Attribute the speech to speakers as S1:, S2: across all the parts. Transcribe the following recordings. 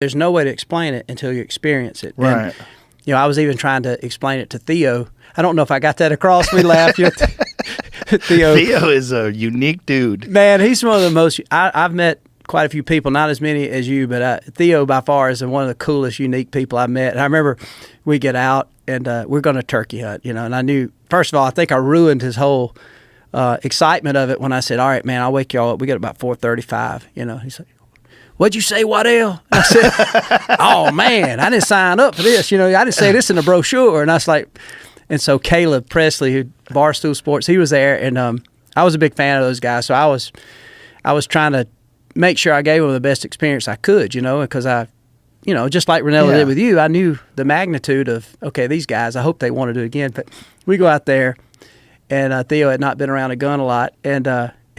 S1: There's no way to explain it until you experience it.
S2: Right.
S1: And, you know, I was even trying to explain it to Theo. I don't know if I got that across. We laughed. Theo
S2: is a unique dude.
S1: Man, he's one of the most. I've met quite a few people, not as many as you, but Theo by far is one of the coolest, unique people I've met. And I remember we get out and we're going to turkey hunt, you know, and I knew, first of all, I think I ruined his whole excitement of it when I said, all right, man, I'll wake y'all up. We get about 4:35, you know. He's like, what'd you say, Waddell? I said, oh, man, I didn't sign up for this. You know, I didn't say this in the brochure. And I was like, and so Caleb Presley, who Barstool Sports, he was there. And I was a big fan of those guys. So I was trying to make sure I gave them the best experience I could, you know, because you know, just like Ranella did with you, I knew the magnitude of, okay, these guys, I hope they want to do it again. But we go out there, and Theo had not been around a gun a lot. And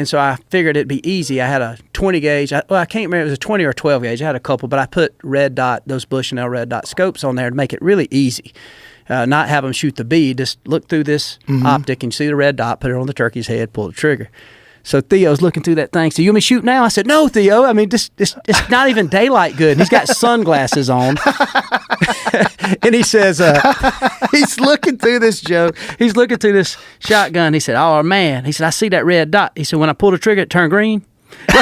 S1: so I figured it'd be easy. I had a 20 gauge. I can't remember if it was a 20 or a 12 gauge. I had a couple, but I put red dot, those Bushnell red dot scopes on there to make it really easy. Not have them shoot the bead. Just look through this optic and see the red dot, put it on the turkey's head, pull the trigger. So Theo's looking through that thing. So you want me to shoot now? I said, no, Theo. I mean, it's not even daylight good. And he's got sunglasses on. And he says, he's looking through this, Joe. He's looking through this shotgun. He said, oh, man. He said, I see that red dot. He said, when I pull the trigger, it turned green. And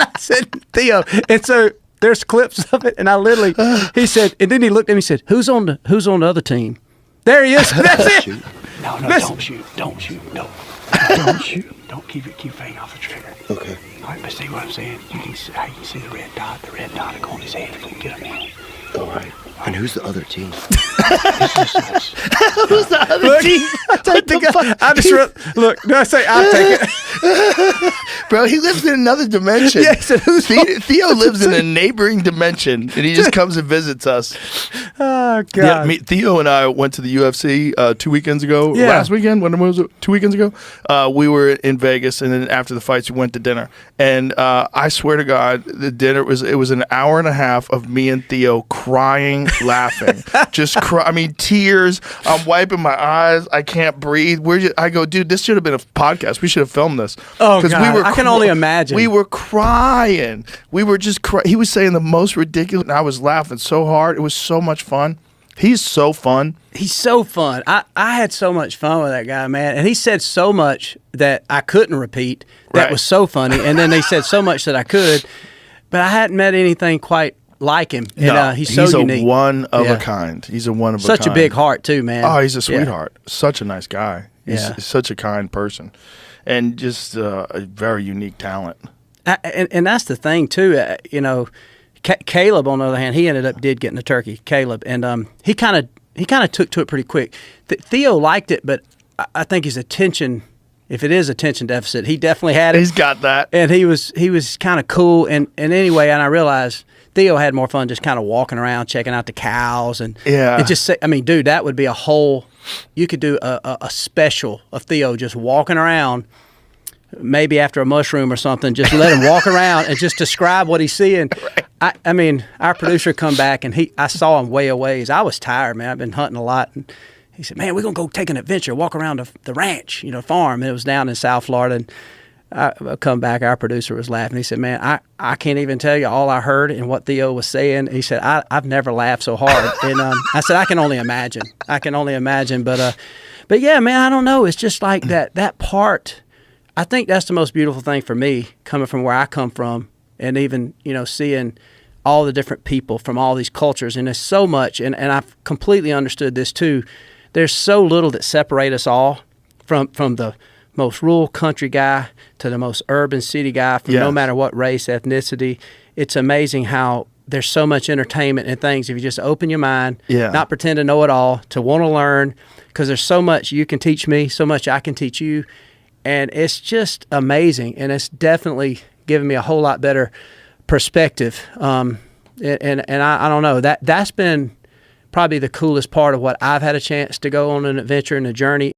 S1: I said, Theo. And so there's clips of it. And I literally, he said, and then he looked at me and said, who's on the other team? There he is. That's it.
S3: No, don't shoot. Don't shoot. No. Don't shoot. Don't keep your finger off the trigger.
S4: Okay.
S3: All right, but see what I'm saying? You can see the red dot. The red dot will go on his head if we can get him in.
S4: All right. And who's the other team?
S2: Who's the other team?
S1: Look, no, I say I'll take it.
S2: Bro, he lives in another dimension.
S1: Yeah, he said,
S2: Theo lives in a neighboring dimension, and he just comes and visits us.
S1: Oh, God.
S2: Yeah, Theo and I went to the UFC 2 weekends ago.
S1: Yeah.
S2: Last weekend? When was it? 2 weekends ago? We were in Vegas, and then after the fights, we went to dinner. And I swear to God, the dinner was an hour and a half of me and Theo crying, laughing. I mean, tears. I'm wiping my eyes. I can't breathe. I go, dude, this should have been a podcast. We should have filmed this.
S1: Oh, God. I can only imagine.
S2: We were crying. We were just crying. He was saying the most ridiculous, and I was laughing so hard. It was so much fun. He's so fun.
S1: He's so fun. I had so much fun with that guy, man. And he said so much that I couldn't repeat. That was so funny. And then they said so much that I could. But I hadn't met anything quite like him. And,
S2: no,
S1: he's so unique.
S2: He's a one of a kind. He's a one of a kind.
S1: Such a big heart, too, man.
S2: Oh, he's a sweetheart. Such a nice guy. He's such a kind person. And just a very unique talent.
S1: And that's the thing, too. You know, Caleb, on the other hand, he did get in the turkey, Caleb. And he kind of took to it pretty quick. Theo liked it, but I think his attention, if it is attention deficit, he definitely had it.
S2: He's got that.
S1: And he was kind of cool. And anyway, and I realized Theo had more fun just kind of walking around, checking out the cows. And it just, I mean, dude, that would be a whole, you could do a special of Theo just walking around, maybe after a mushroom or something, just let him walk around and just describe what he's seeing. Right. I mean, our producer come back, and I saw him way away. I was tired, man. I've been hunting a lot. And he said, man, we're going to go take an adventure, walk around the ranch, you know, farm. And it was down in South Florida. And I come back, our producer was laughing. He said, man, I can't even tell you all I heard and what Theo was saying. He said, I've never laughed so hard. And I said, I can only imagine. But yeah, man, I don't know. It's just like that part. I think that's the most beautiful thing for me, coming from where I come from, and even, you know, seeing all the different people from all these cultures. And there's so much, and I've completely understood this too. There's so little that separate us all from the most rural country guy to the most urban city guy, from no matter what race, ethnicity. It's amazing how there's so much entertainment and things if you just open your mind, not pretend to know it all, to want to learn, because there's so much you can teach me, so much I can teach you. And it's just amazing, and it's definitely given me a whole lot better perspective. And I don't know, that's been probably the coolest part of what I've had a chance to go on an adventure and a journey.